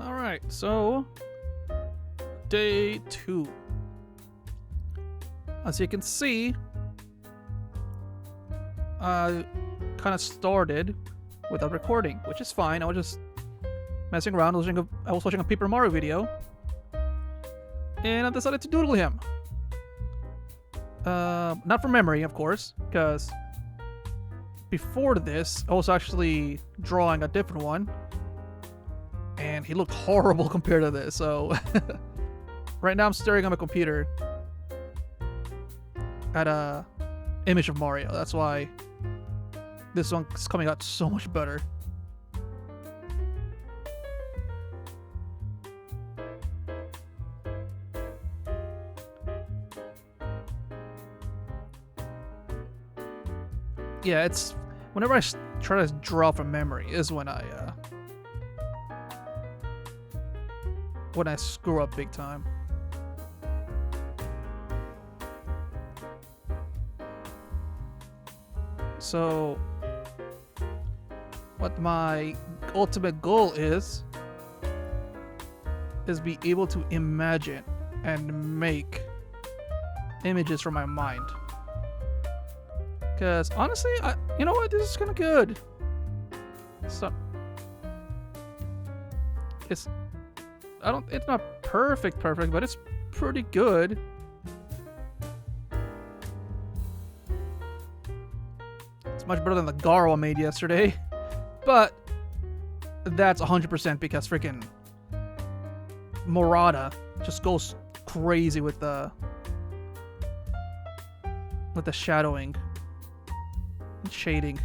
Alright, so day 2. As you can see, I kind of started without recording, which is fine. I was just messing around. I was watching a Paper Mario video, and I decided to doodle him. Not from memory, of course, because before this, I was actually drawing a different one, and he looked horrible compared to this. So right now I'm staring at my computer at a image of Mario. That's why this one's coming out so much better. Yeah, it's whenever I try to draw from memory is when I screw up big time. So what my ultimate goal is be able to imagine and make images from my mind. Because honestly, you know what? This is kind of good. So it's not perfect, but it's pretty good. It's much better than the Garo I made yesterday. But that's 100% because freaking Morada just goes crazy with the shadowing and shading.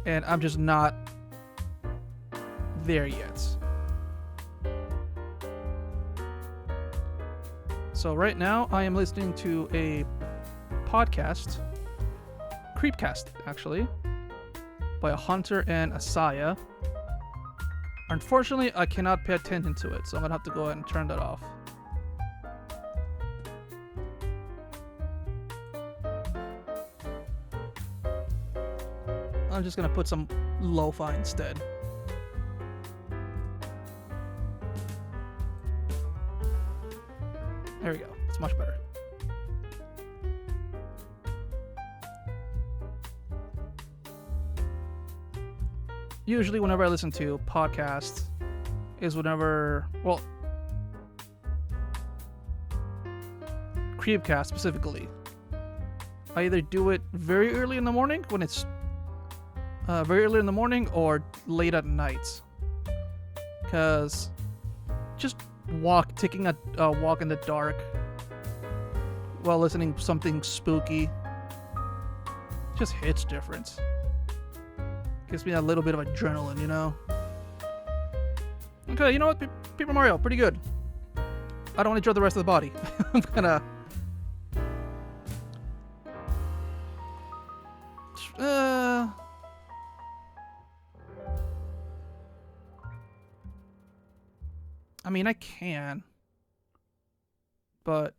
And I'm just not there yet. So right now I am listening to a podcast, Creepcast actually, by a Hunter and Asaya. Unfortunately, I cannot pay attention to it, so I'm gonna have to go ahead and turn that off. I'm just gonna put some lo-fi instead. There we go. It's much better. Usually whenever I listen to podcasts is whenever, well, Creepcast specifically, I either do it very early in the morning when it's very early in the morning or late at night, because just taking a walk in the dark while listening to something spooky just hits different. Gives me a little bit of adrenaline, you know? Okay, you know what? Paper Mario, pretty good. I don't want to draw the rest of the body. I'm gonna... I mean, I can. But...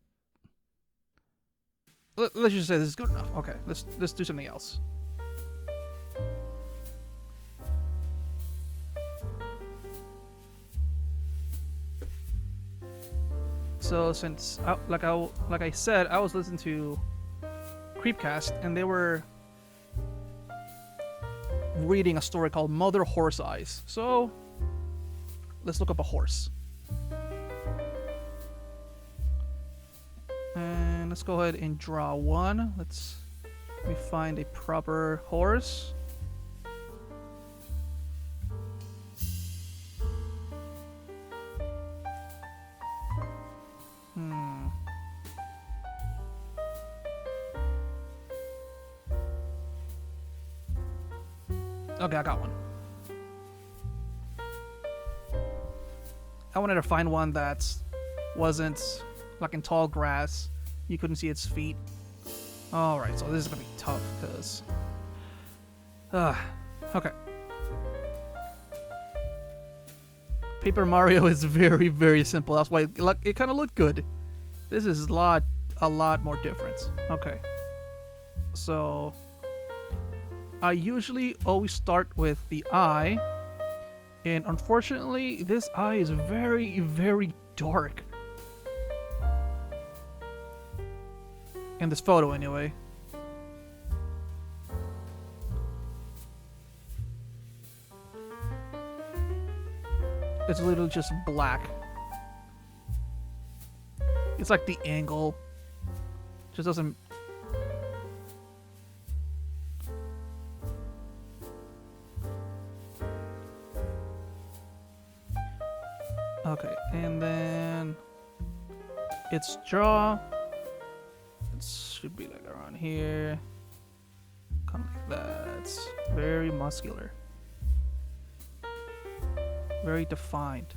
let's just say this is good enough. Okay, let's do something else. So since, like I said, I was listening to Creepcast, and they were reading a story called Mother Horse Eyes. So let's look up a horse. And let's go ahead and draw one. Let me find a proper horse. Okay, I got one. I wanted to find one that wasn't like in tall grass. You couldn't see its feet. Alright, so this is gonna be tough because... okay. Paper Mario is very, very simple. That's why it kind of looked good. This is a lot more different. Okay. So I usually always start with the eye, And unfortunately, this eye is very, very dark. In this photo, anyway. It's literally just black. It's like the angle just doesn't. Okay, and then its jaw. It should be like around here. Kind of like that. It's very muscular. Very defined.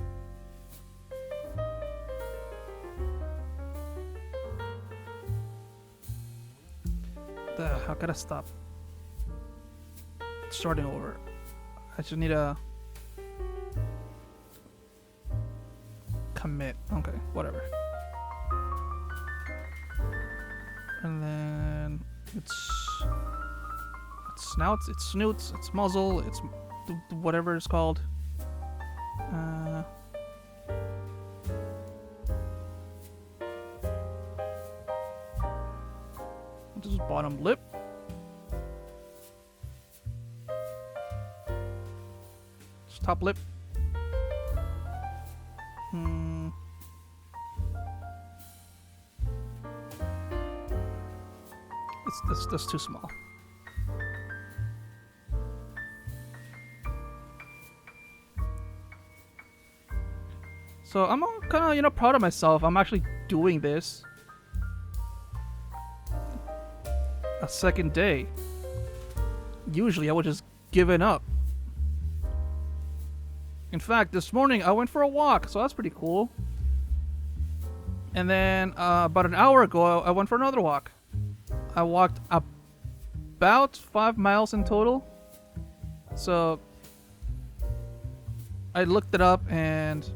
How can I stop? Starting over. I just need a commit. Okay, whatever. And then its snouts, its snoots, its muzzle, its whatever it's called. This is bottom lip. It's top lip. That's too small. So I'm kind of proud of myself. I'm actually doing this a second day. Usually I would just given up. In fact, this morning I went for a walk, so that's pretty cool. And then about an hour ago I went for another walk. I walked about 5 miles in total. So I looked it up, and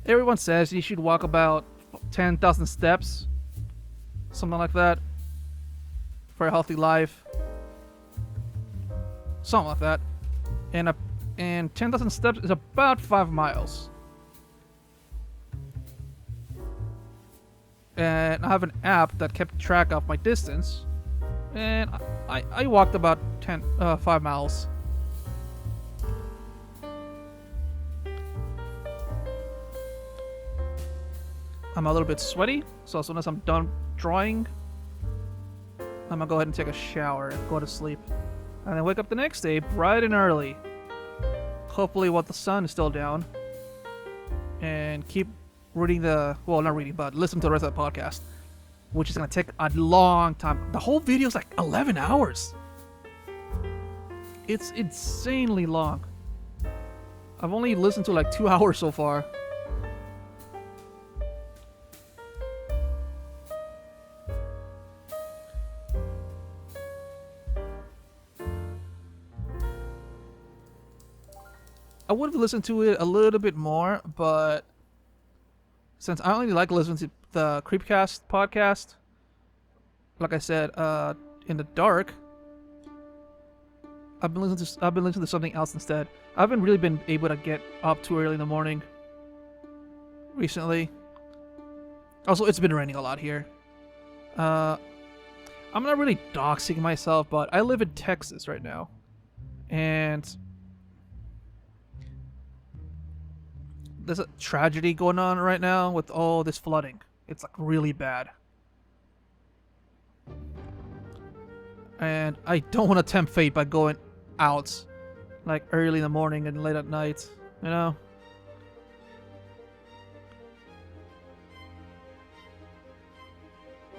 everyone says you should walk about 10,000 steps, something like that, for a healthy life, something like that. And 10,000 steps is about 5 miles. And I have an app that kept track of my distance, and I walked about 5 miles. I'm a little bit sweaty, so as soon as I'm done drawing, I'm gonna go ahead and take a shower and go to sleep, and then wake up the next day bright and early, hopefully while the sun is still down, and keep reading not reading, but listen to the rest of the podcast, which is going to take a long time. The whole video is like 11 hours. It's insanely long. I've only listened to like 2 hours so far. I would have listened to it a little bit more, but since I only like listening to the Creepcast podcast, like I said, in the dark, I've been listening to something else instead. I haven't really been able to get up too early in the morning recently. Also, it's been raining a lot here. I'm not really doxing myself, but I live in Texas right now, and there's a tragedy going on right now with all this flooding. It's like really bad. And I don't want to tempt fate by going out like early in the morning and late at night, you know?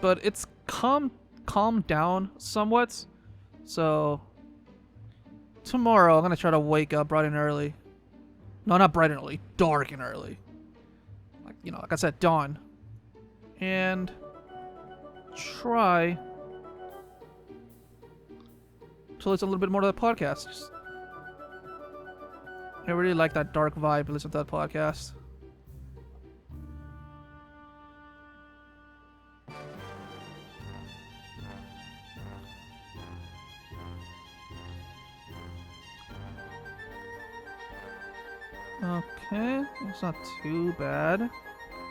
But it's calmed down somewhat. So tomorrow I'm going to try to wake up bright and early. No, not bright and early. Dark and early. Like I said, dawn. And try to listen a little bit more to the podcast. I really like that dark vibe. Listen to that podcast. Okay, it's not too bad.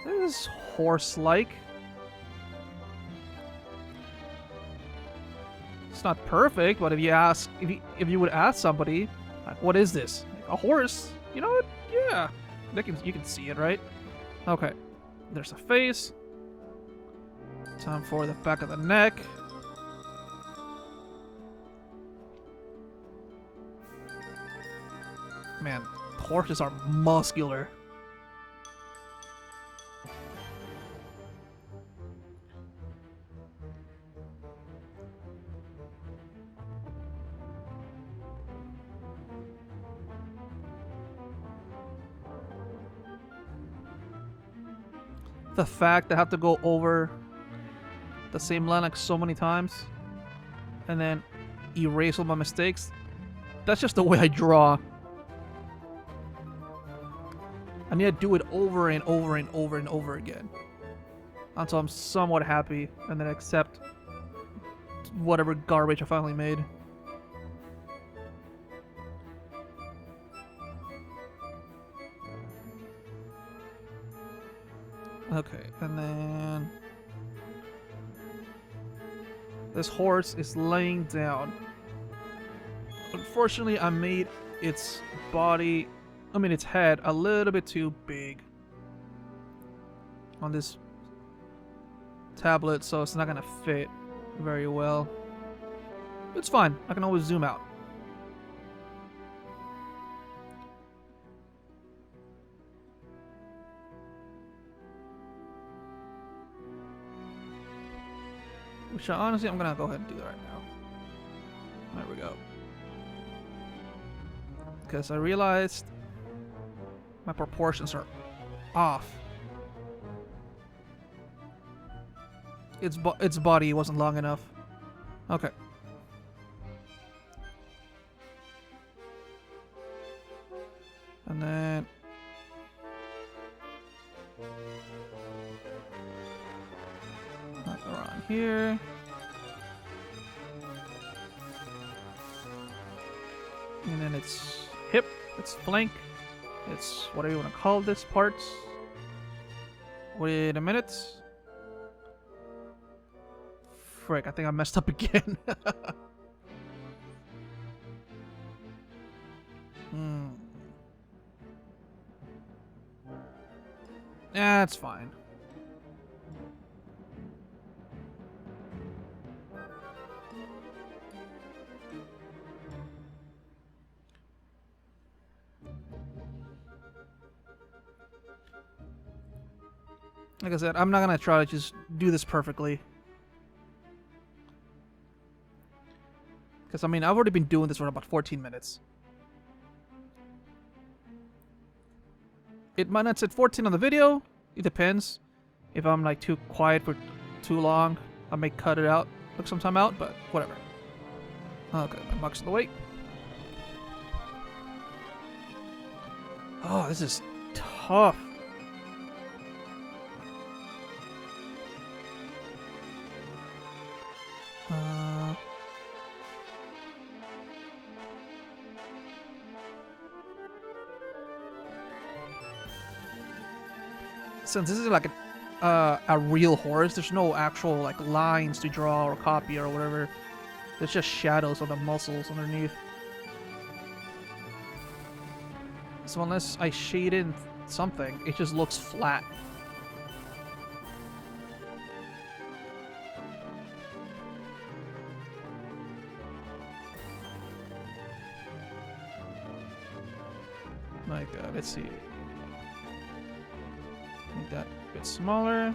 This is horse-like. It's not perfect, but if you would ask somebody, like, what is this? Like, a horse? You know what? Yeah, you can see it, right? Okay, there's a face. Time for the back of the neck. Man, horses are muscular. The fact that I have to go over the same line like so many times and then erase all my mistakes, that's just the way I draw. I need to do it over and over and over and over again until I'm somewhat happy and then accept whatever garbage I finally made. Okay, and then this horse is laying down. Unfortunately, I made its its head a little bit too big on this tablet, so it's not gonna fit very well. It's fine, I can always zoom out. Which honestly, I'm gonna go ahead and do that right now. There we go. Because I realized my proportions are off. Its body wasn't long enough. Okay. And then around here. And then its hip, its flank, its whatever you want to call this part. Wait a minute. Frick, I think I messed up again. Yeah, it's fine. Like I said, I'm not gonna try to just do this perfectly. Because, I mean, I've already been doing this for about 14 minutes. It might not say 14 on the video. It depends. If I'm, like, too quiet for too long, I may cut it out, look some time out, but whatever. Okay, my mug's in the way. Oh, this is tough. Since this is like a real horse, there's no actual like lines to draw or copy or whatever. There's just shadows on the muscles underneath. So unless I shade in something, it just looks flat. Like, let's see. Make that a bit smaller.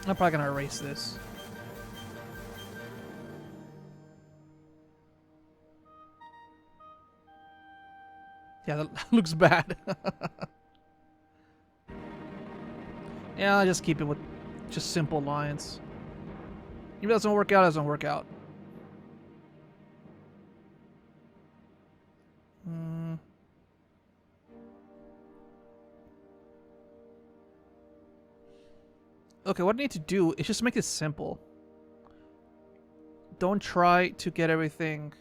I'm probably gonna erase this. Yeah, that looks bad. Yeah, I'll just keep it with just simple lines. If it doesn't work out, it doesn't work out. Okay, what I need to do is just make this simple. Don't try to get everything,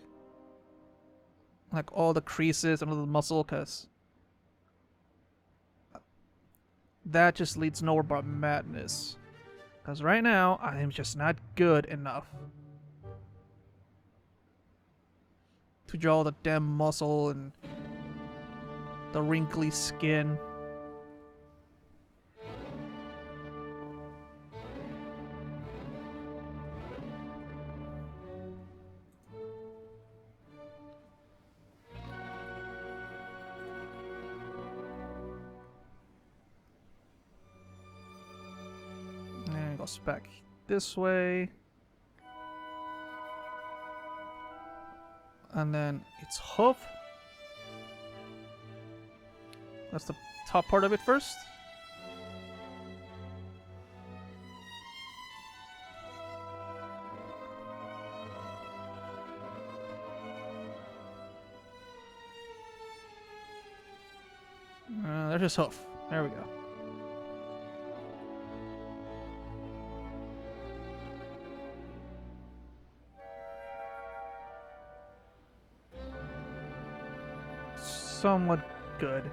like all the creases under the muscle, because that just leads nowhere but madness. Because right now, I am just not good enough to draw the damn muscle and the wrinkly skin. And it goes back this way. And then its hoof. That's the top part of it first. There's his hoof. There we go. Somewhat good.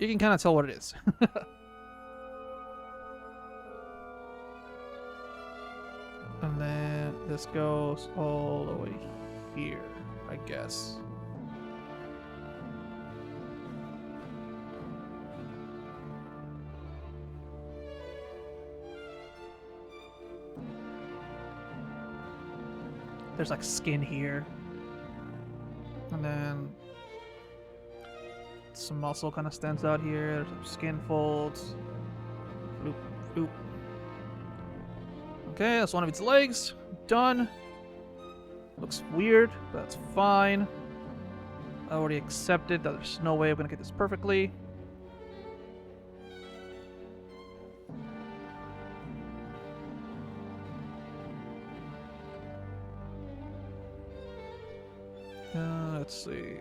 You can kind of tell what it is. And then this goes all the way here, I guess. There's like skin here. And then some muscle kind of stands out here. There's some skin folds. Floop, floop. Okay, that's one of its legs. Done. Looks weird, but that's fine. I already accepted that there's no way I'm gonna get this perfectly. Let's see.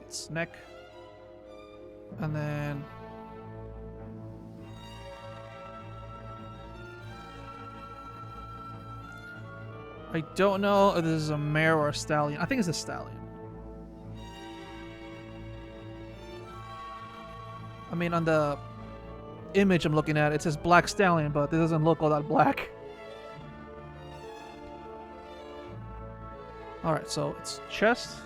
Its neck. And then I don't know if this is a mare or a stallion. I think it's a stallion. I mean, on the image I'm looking at, it says black stallion, but it doesn't look all that black. Alright, so it's chest.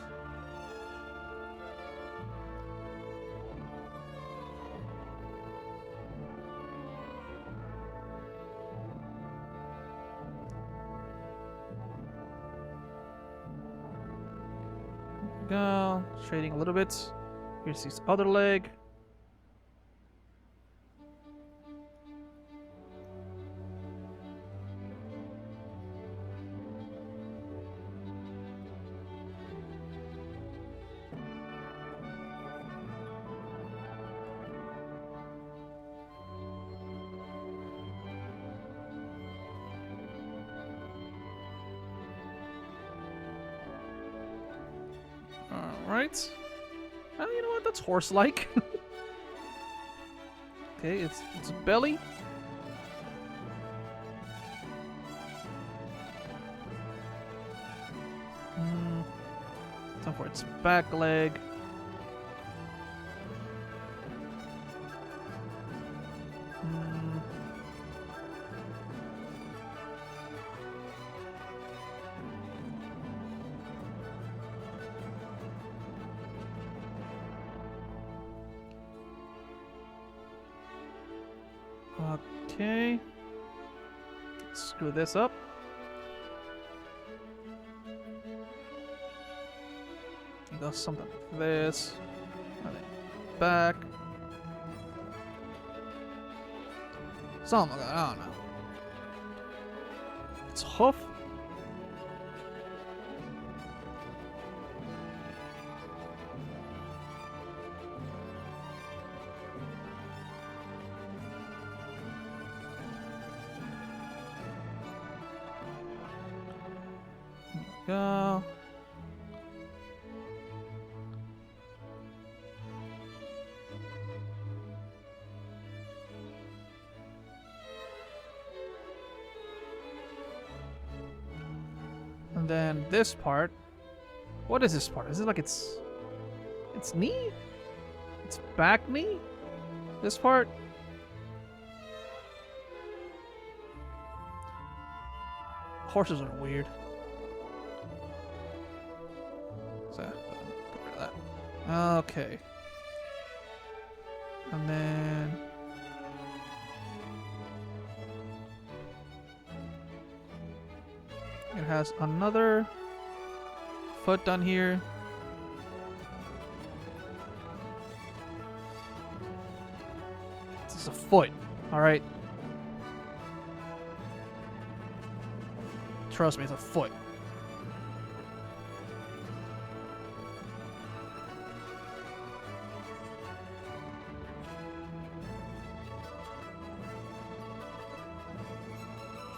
Go, trading a little bit. Here's his other leg. Alright. You know what? That's horse-like. Okay, it's belly. Time for its back leg. Okay. Screw this up. It does something like this. And then back. Something like that, I don't know. It's hoof. Go. And then this part. What is this part? Is it like its knee? Its back knee? This part? Horses are weird. So, get rid of that. Okay. And then it has another foot down here. This is a foot, alright? Trust me, it's a foot.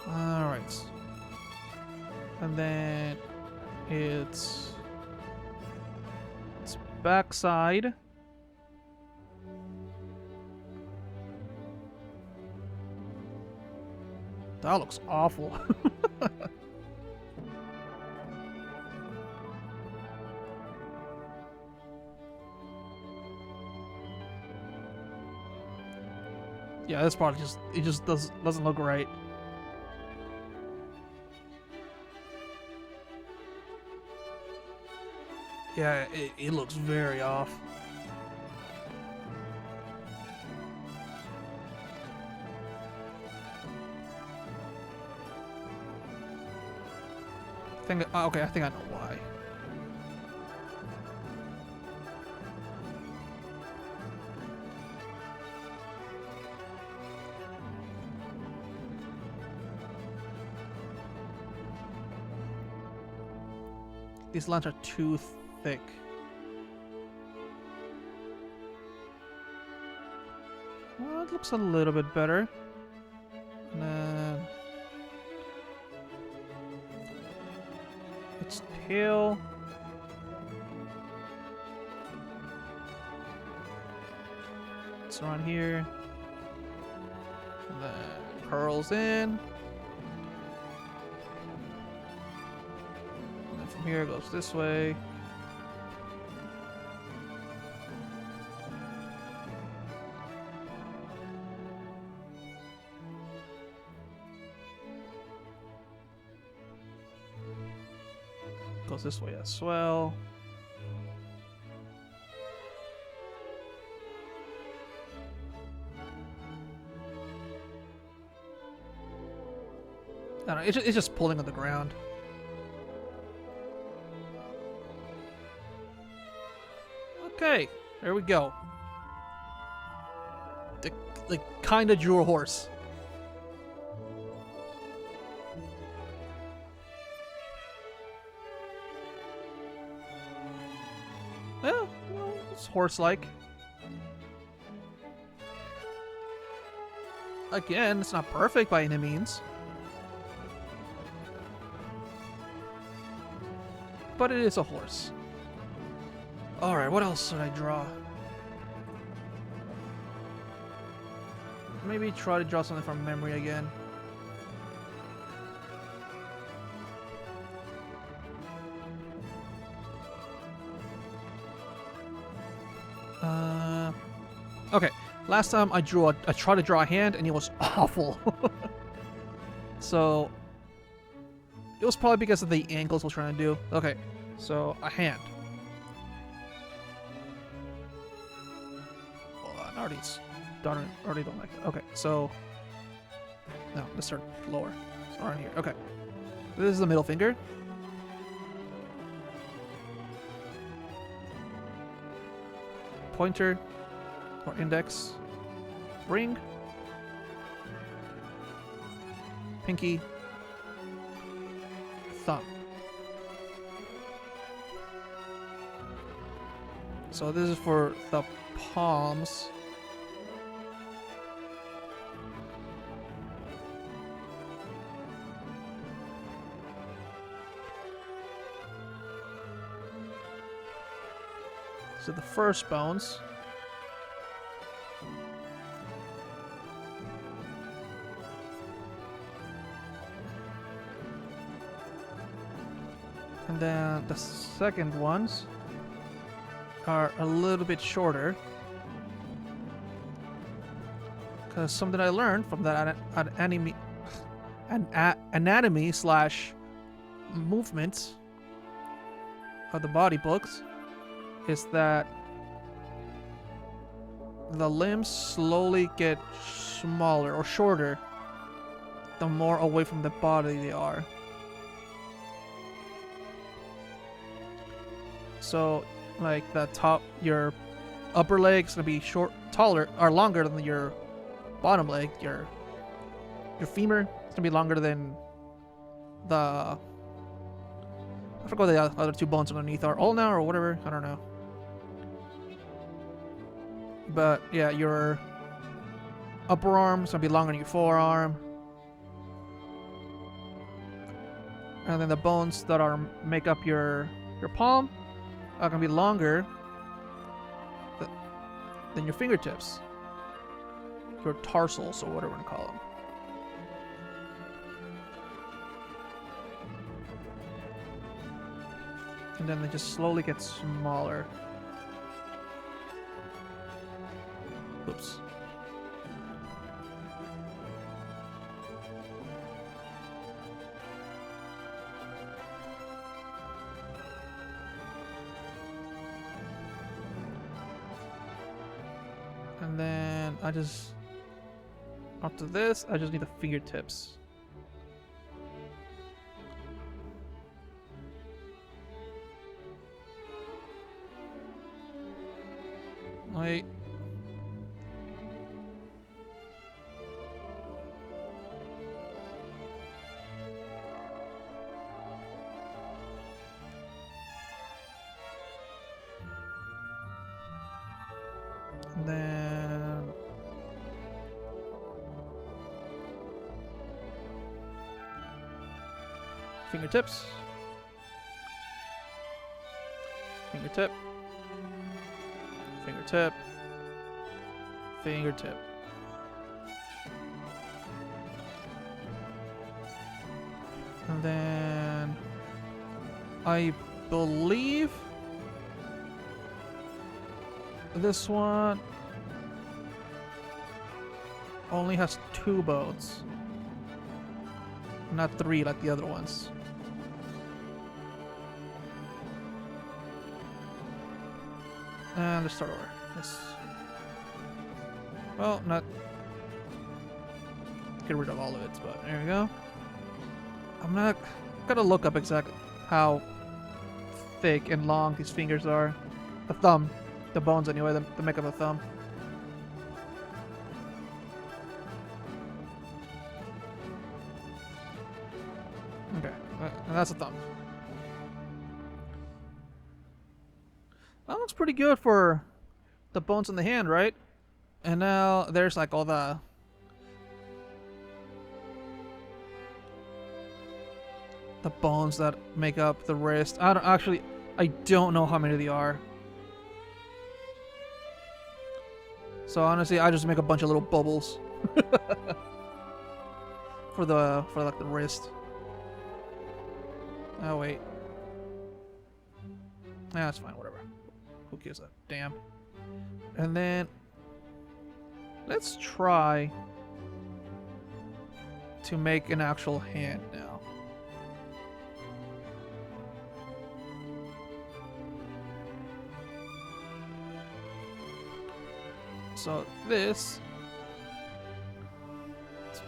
Alright. And then its backside. That looks awful. Yeah, this part just doesn't look right. Yeah, it looks very off. Okay, I think I know why. These lines are too thick. Well, it looks a little bit better. And then its tail. It's around here. And then curls in. And then from here it goes this way. Goes this way as well. I don't know, it's just pulling on the ground. Okay, there we go. Like, kinda drew a horse. Yeah, well, it's horse-like. Again, it's not perfect by any means. But it is a horse. Alright, what else should I draw? Maybe try to draw something from memory again. Okay, last time I tried to draw a hand and it was awful. So it was probably because of the angles I was trying to do. Okay, so a hand. Oh, I already don't like that. Okay, so no, let's start lower. So around here. Okay, this is the middle finger. Pointer or index, ring, pinky, thumb. So this is for the palms. So the first bones. And then the second ones are a little bit shorter. Because something I learned from that anatomy slash movement of the body books is that the limbs slowly get smaller or shorter the more away from the body they are. So, like the top, your upper leg's gonna be taller or longer than your bottom leg. Your femur is gonna be longer than the. I forgot what the other two bones underneath are. Ulna or whatever. I don't know. But yeah, your upper arm's gonna be longer than your forearm. And then the bones that make up your palm are gonna be longer than your fingertips, your tarsals, or whatever you want to call them. And then they just slowly get smaller. Oops. And then after this, I just need the fingertips. Wait. And then fingertips. Fingertip. Fingertip. Fingertip. And then I believe this one only has 2 bones, not 3 like the other ones. And let's start over. Well, not get rid of all of it, but there we go. I'm not gonna look up exactly how thick and long these fingers are. The thumb, the bones anyway, the make up a thumb. Okay, and that's a thumb. That looks pretty good for the bones in the hand, right? And now there's like all the bones that make up the wrist. I don't know how many there are. So honestly, I just make a bunch of little bubbles for like the wrist. Oh wait. Nah, that's fine, whatever. Who gives a damn? And then let's try to make an actual hand now. So this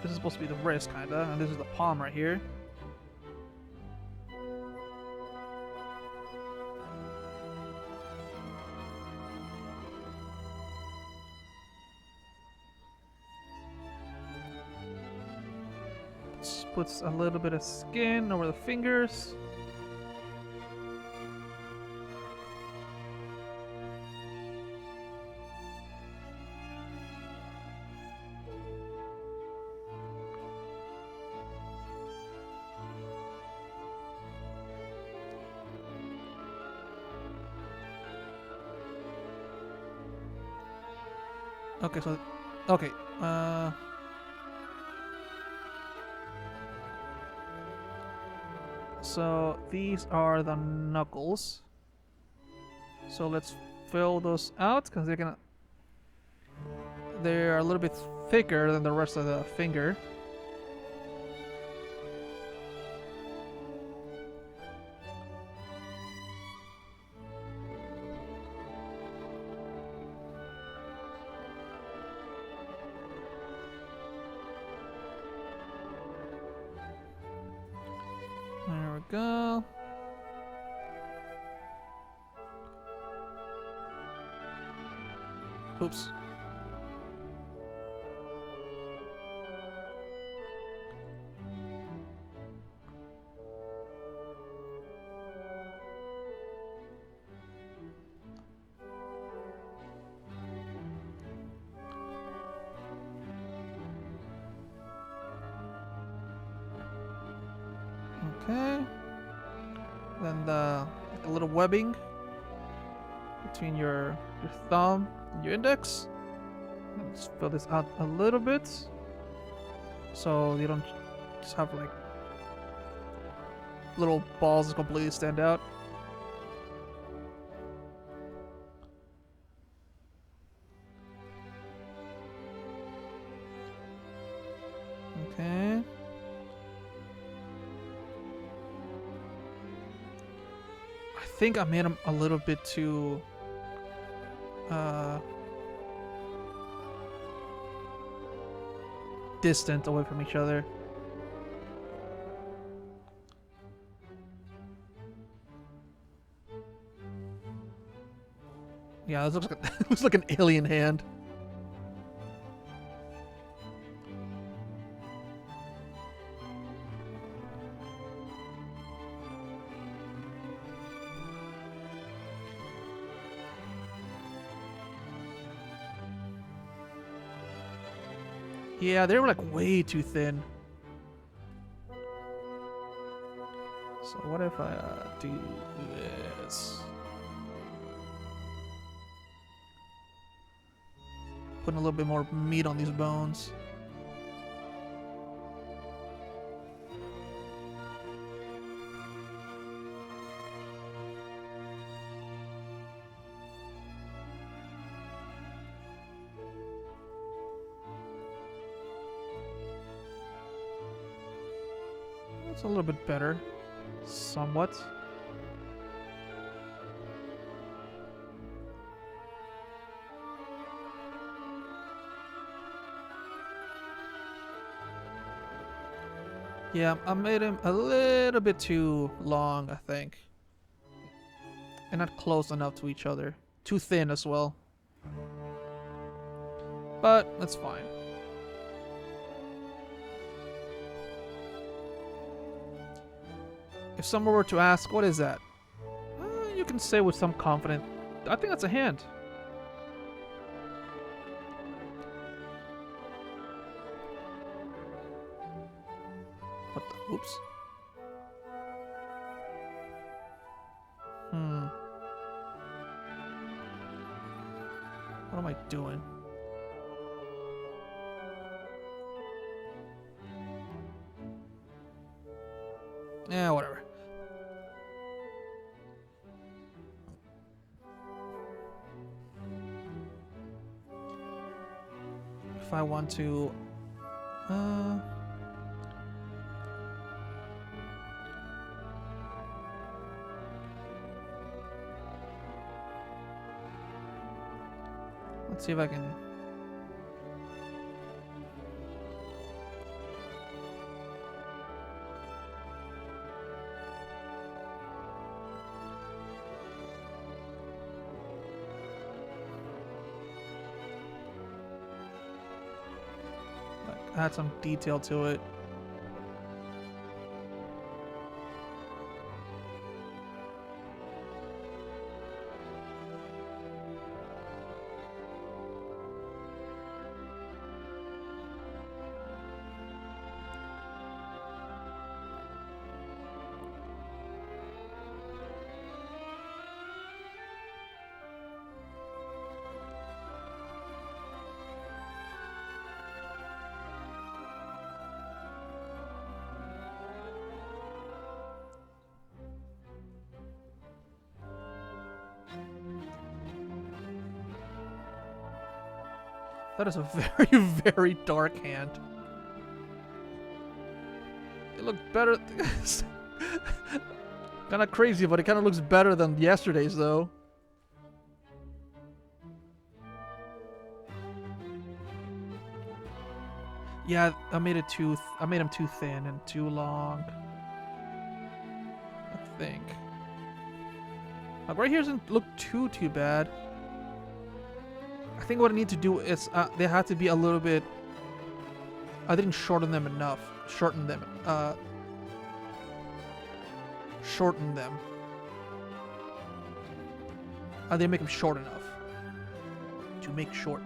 is supposed to be the wrist, kinda, and this is the palm right here. Puts a little bit of skin over the fingers. Okay, So these are the knuckles. So let's fill those out because they're a little bit thicker than the rest of the finger. There we go. Oops. Okay. Then the like a little webbing between your thumb and your index. Let's fill this out a little bit so you don't just have like little balls that completely stand out. Okay. I think I made them a little bit too distant away from each other. Yeah, this looks like looks like an alien hand. Yeah, they were like way too thin. So what if I do this? Putting a little bit more meat on these bones. It's a little bit better. Somewhat. Yeah, I made him a little bit too long, I think. And not close enough to each other. Too thin as well. But that's fine. If someone were to ask, what is that? You can say with some confidence, I think that's a hand. What the? Oops. What am I doing? Yeah, whatever. If I want to... let's see if I can... add some detail to it. That is a very, very dark hand. It looked better. Kind of crazy, but it kind of looks better than yesterday's, though. Yeah, I made him too thin and too long. I think. Like right here doesn't look too bad. I think what I need to do is they have to be a little bit. I didn't shorten them enough. Shorten them. Shorten them. I didn't make them short enough to make short.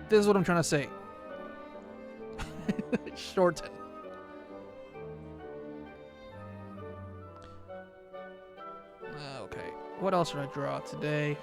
This is what I'm trying to say. Shorten. Okay. What else should I draw today?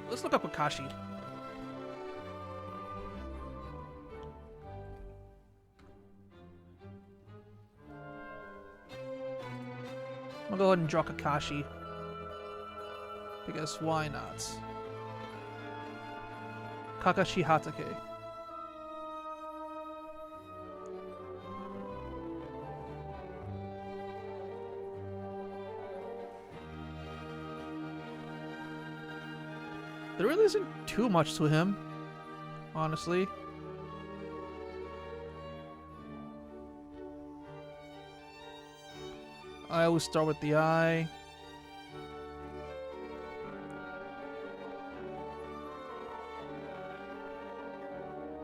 Let's look up Akashi. I'll go ahead and draw Kakashi. Because why not? Kakashi Hatake. There really isn't too much to him, honestly. I always start with the eye.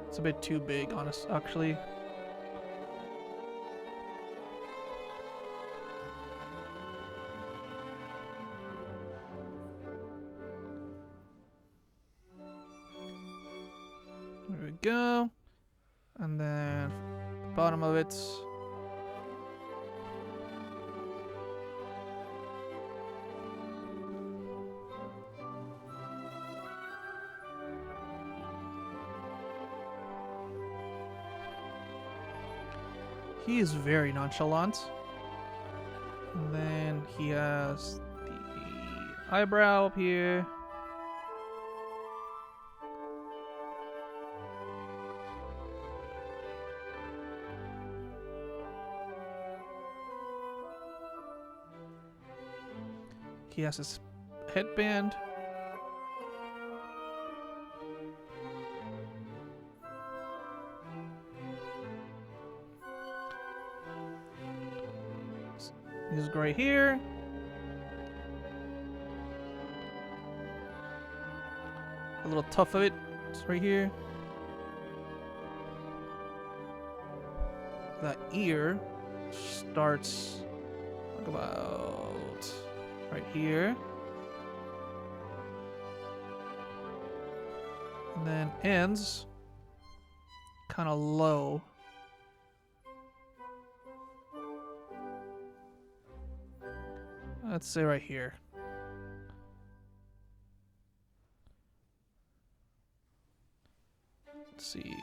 It's a bit too big, actually. There we go. And then bottom of it. He is very nonchalant. And then he has the eyebrow up here. He has his headband. He's right here. A little tuft of it. It's right here. That ear starts like about right here. And then ends kind of low. Let's say right here. Let's see.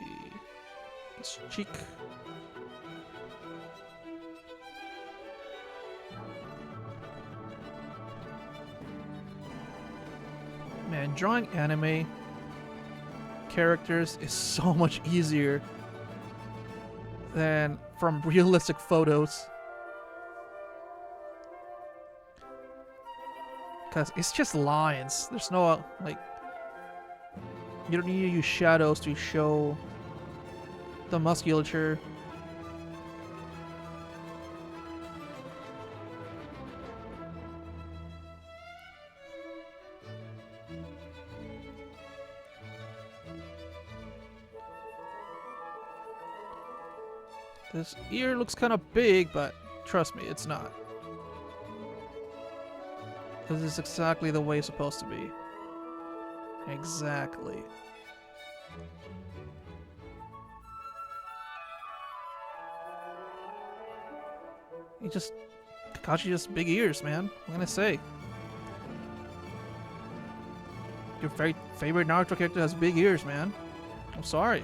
This cheek. Man, drawing anime characters is so much easier than from realistic photos. Because it's just lines. There's no, like, you don't need to use shadows to show the musculature. This ear looks kind of big, but trust me, it's not. This is exactly the way it's supposed to be. Exactly. Kakashi just big ears, man. What can I say? Your very favorite Naruto character has big ears, man. I'm sorry.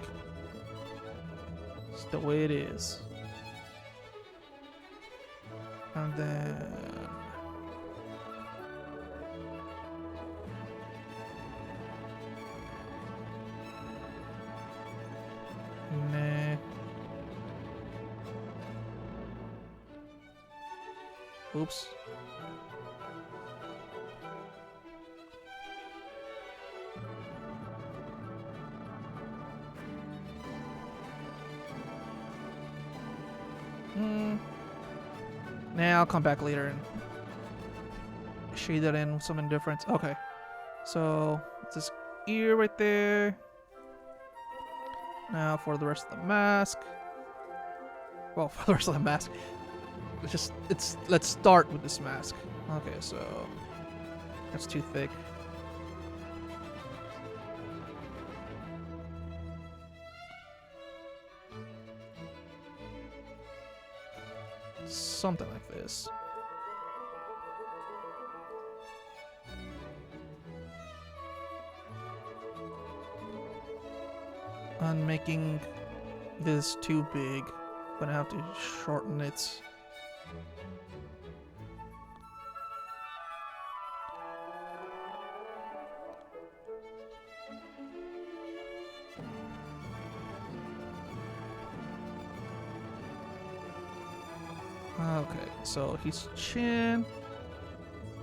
It's the way it is. And then... Nah. Oops. Nah, I'll come back later and shade that in with something different. Okay. So, this ear right there. Now for the rest of the mask. Well, for the rest of the mask. Let's start with this mask. Okay, so that's too thick. Something like this. I'm making this too big. I'm gonna have to shorten it. Okay, so his chin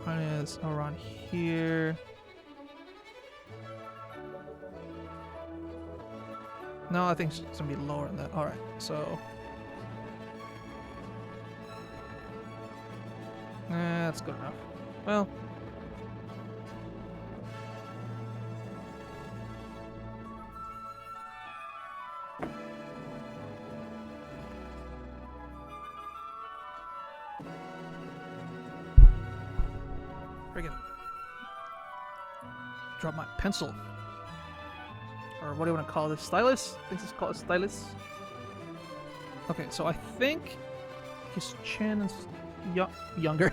is around here. No, I think it's gonna be lower than that. Alright, so... that's good enough. Well... friggin' drop my pencil. Or what do you want to call this? Stylus? I think it's called a stylus. Okay, so I think his chin is younger.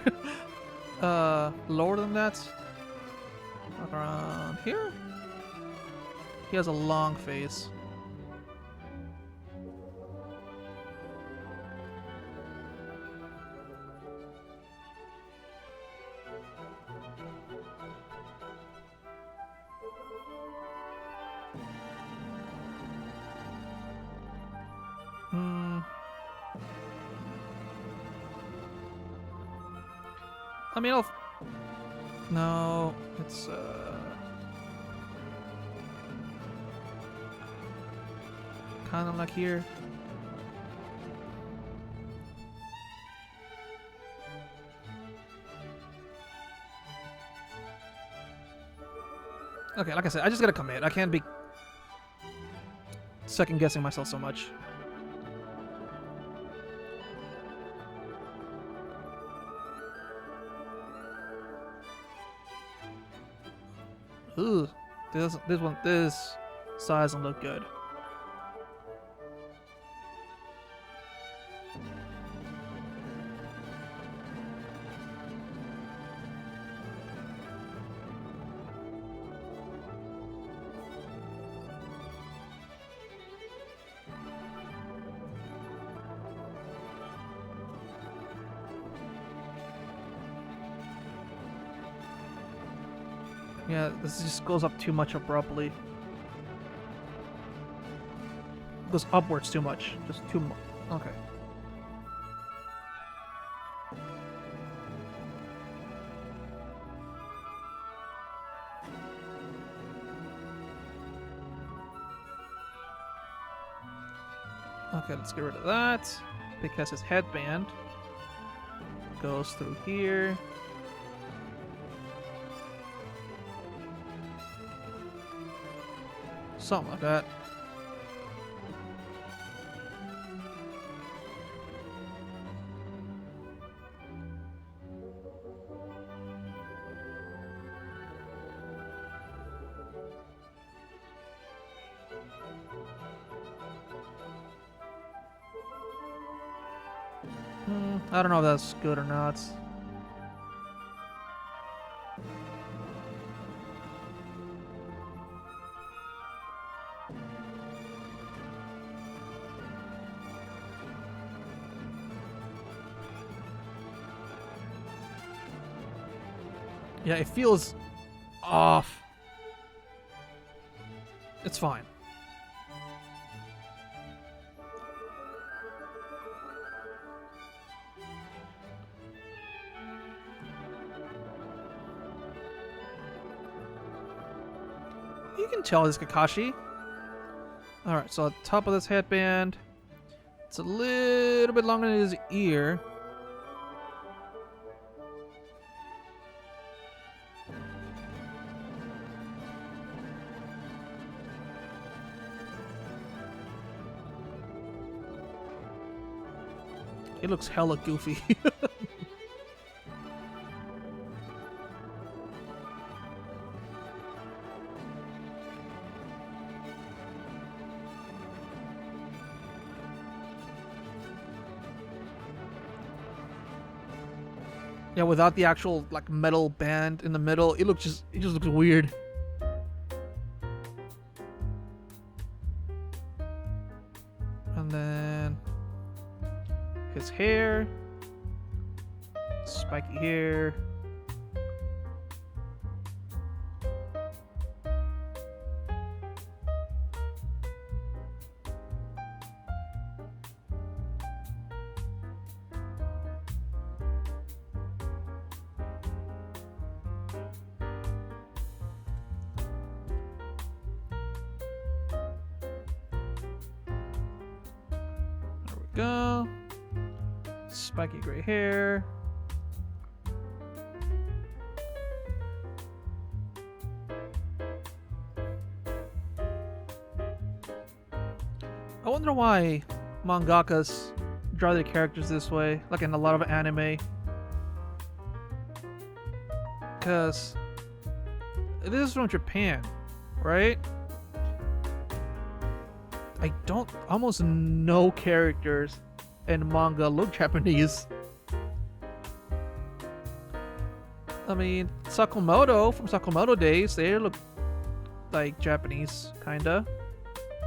Lower than that. Like around here? He has a long face. I mean, no, it's kind of like here. Okay, like I said, I just gotta commit. I can't be second guessing myself so much. Ooh, this size doesn't look good. Yeah, this just goes up too much abruptly. It goes upwards too much. Just too much. Okay. Okay, let's get rid of that. Because his headband goes through here. Something like that. I don't know if that's good or not. Yeah, it feels off. It's fine. You can tell it's Kakashi. Alright, so at the top of this headband, it's a little bit longer than his ear. It looks hella goofy. Yeah, without the actual like metal band in the middle, it just looks weird. And then his hair, spiky hair. There we go. Spiky gray hair. I wonder why mangakas draw their characters this way, like in a lot of anime. Because this is from Japan, right? I don't almost no characters in manga look Japanese. I mean, Sakamoto from Sakamoto days, they look like Japanese, kinda.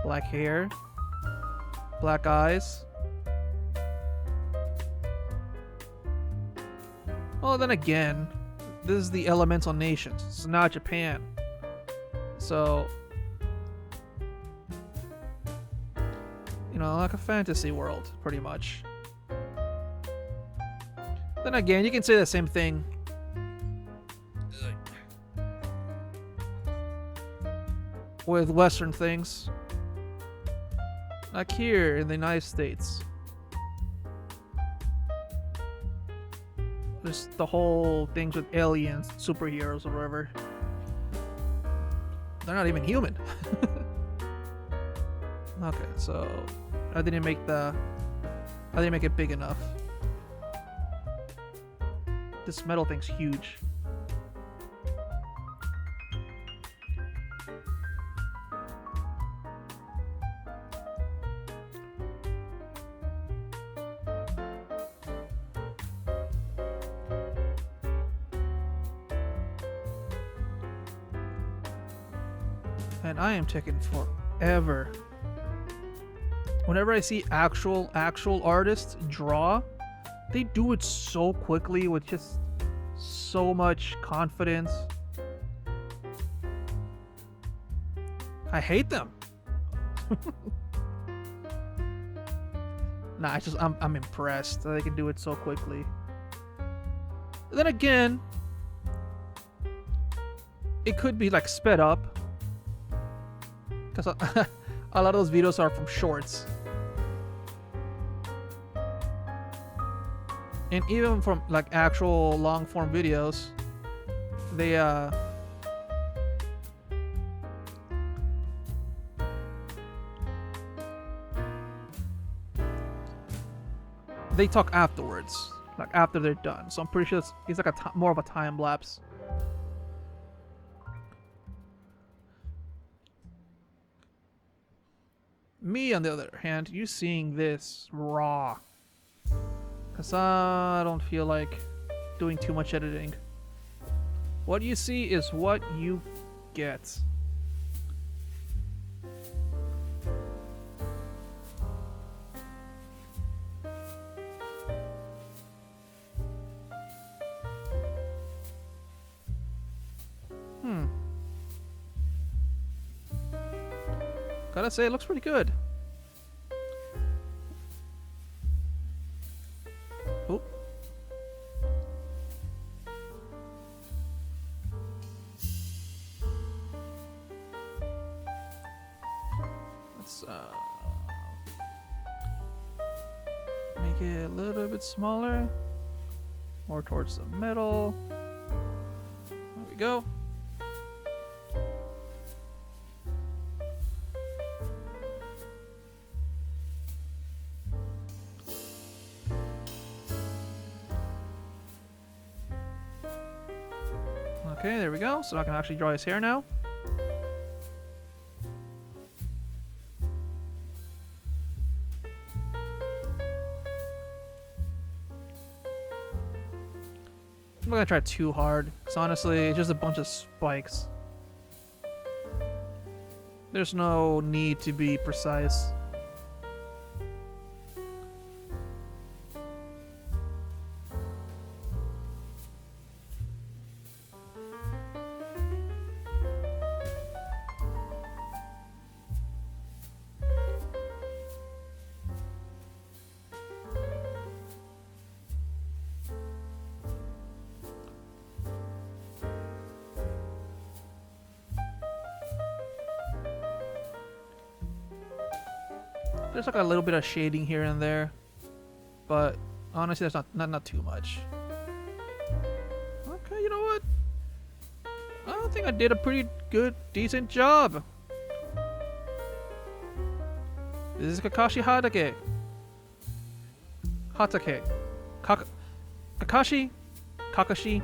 Black hair, black eyes. Well, then again, this is the Elemental Nations. It's not Japan. So, you know, like a fantasy world, pretty much. Then again, you can say the same thing with Western things. Like here in the United States. There's the whole things with aliens, superheroes, or whatever. They're not even human. Okay, so I didn't make it big enough. This metal thing's huge. And I am taking forever. Whenever I see actual artists draw, they do it so quickly with just so much confidence. I hate them. Nah, I'm impressed that they can do it so quickly. Then again, it could be like sped up. Because a lot of those videos are from shorts. And even from like actual long form videos, they talk afterwards, like after they're done. So I'm pretty sure it's like more of a time lapse. Me, on the other hand, you seeing this raw. Because I don't feel like doing too much editing. What you see is what you get. Gotta say, it looks pretty good. Oh. Let's make it a little bit smaller. More towards the middle. There we go. Okay, there we go. So I can actually draw his hair now. I'm not gonna try too hard, because honestly, it's just a bunch of spikes. There's no need to be precise. There's like a little bit of shading here and there, but honestly, that's not too much. Okay, you know what? I don't think I did a pretty good, decent job. This is Kakashi Hatake. Hatake. Kakashi? Kakashi?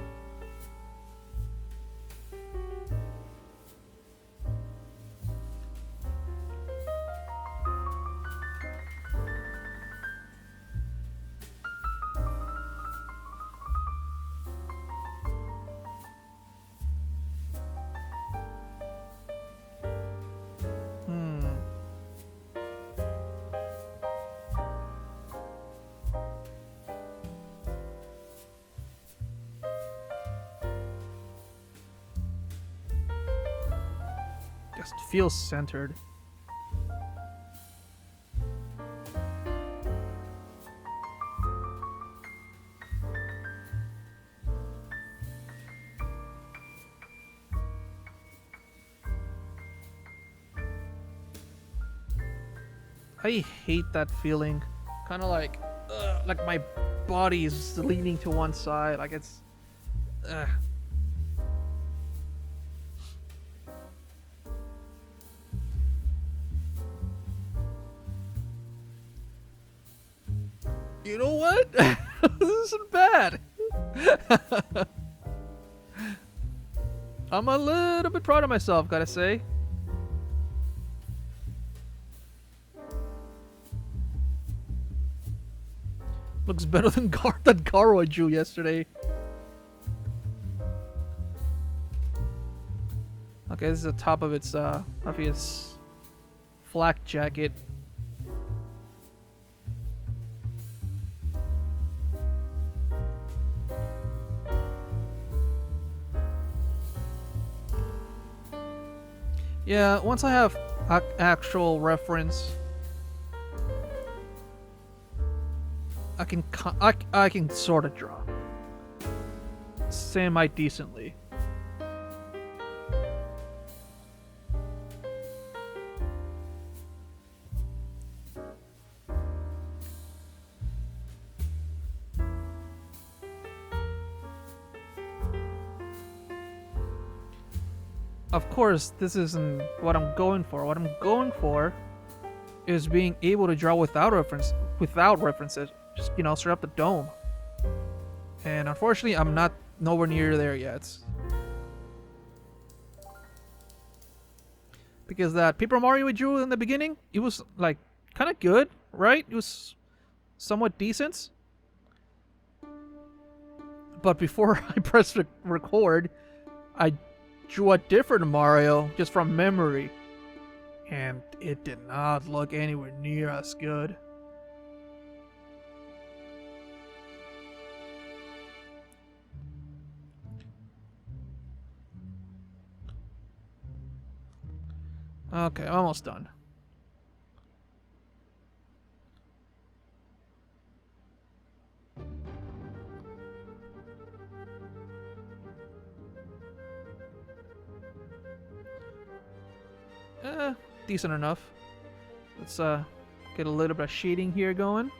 Just feels centered. I hate that feeling. Kind of like my body is leaning to one side. Like it's. You know what? This isn't bad. I'm a little bit proud of myself, gotta say. Looks better than that Garo I drew yesterday. Okay, this is the top of its flak jacket. Yeah, once I have actual reference, I can sort of draw semi decently. Of course, this isn't what I'm going for. What I'm going for is being able to draw without references. Just, you know, straight up the dome. And unfortunately, I'm not nowhere near there yet. Because that Paper Mario we drew in the beginning, it was like kind of good, right? It was somewhat decent. But before I pressed record, I drew a different Mario just from memory. And it did not look anywhere near as good. Okay, I'm almost done. Decent enough. Let's get a little bit of shading here going.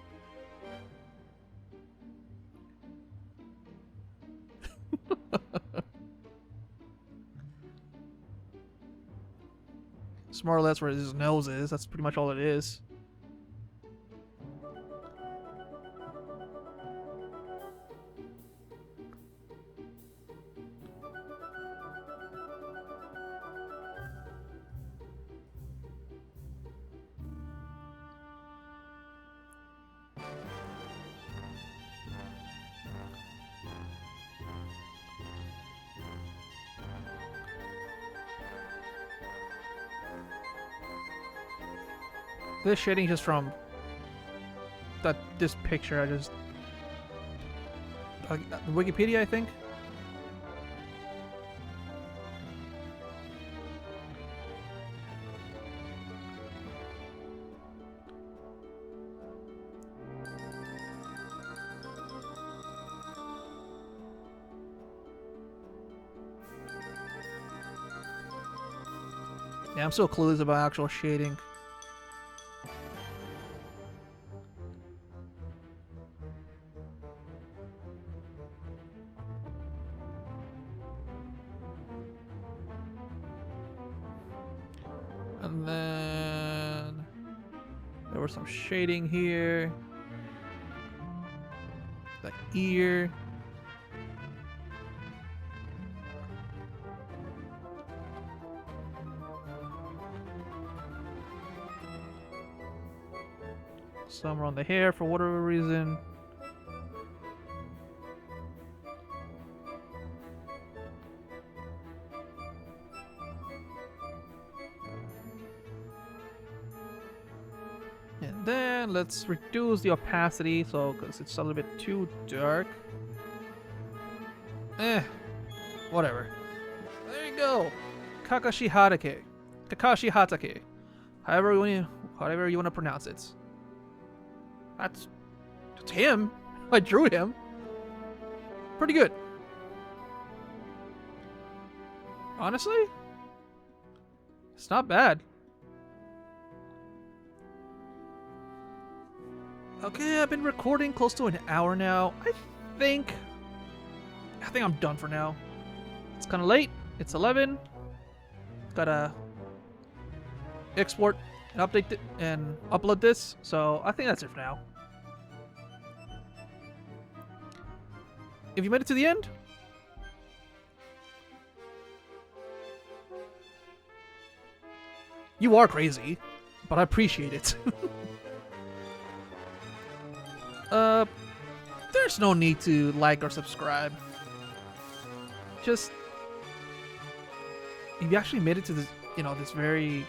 It's more or less where his nose is. That's pretty much all it is. This shading just from this picture. I just Wikipedia, I think. Yeah, I'm so clueless about actual shading. And then there was some shading here. The ear. Some around the hair for whatever reason. And then let's reduce the opacity, so because it's a little bit too dark. Whatever. There you go. Kakashi Hatake. Kakashi Hatake. However you want to pronounce it. That's him. I drew him. Pretty good. Honestly, it's not bad. Okay, I've been recording close to an hour now. I think I'm done for now. It's kind of late. It's 11. Gotta export and update it and upload this. So I think that's it for now. If you made it to the end, you are crazy, but I appreciate it. There's no need to like or subscribe. Just, if you actually made it to this, this very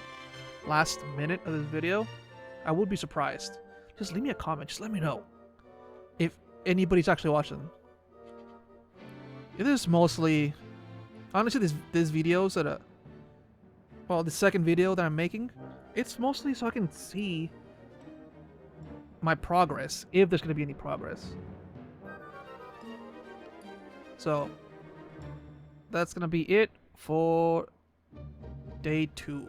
last minute of this video, I would be surprised. Just leave me a comment. Just let me know if anybody's actually watching. It is mostly, honestly, this videos that the second video that I'm making, it's mostly so I can see my progress, if there's going to be any progress. So that's going to be it for day 2.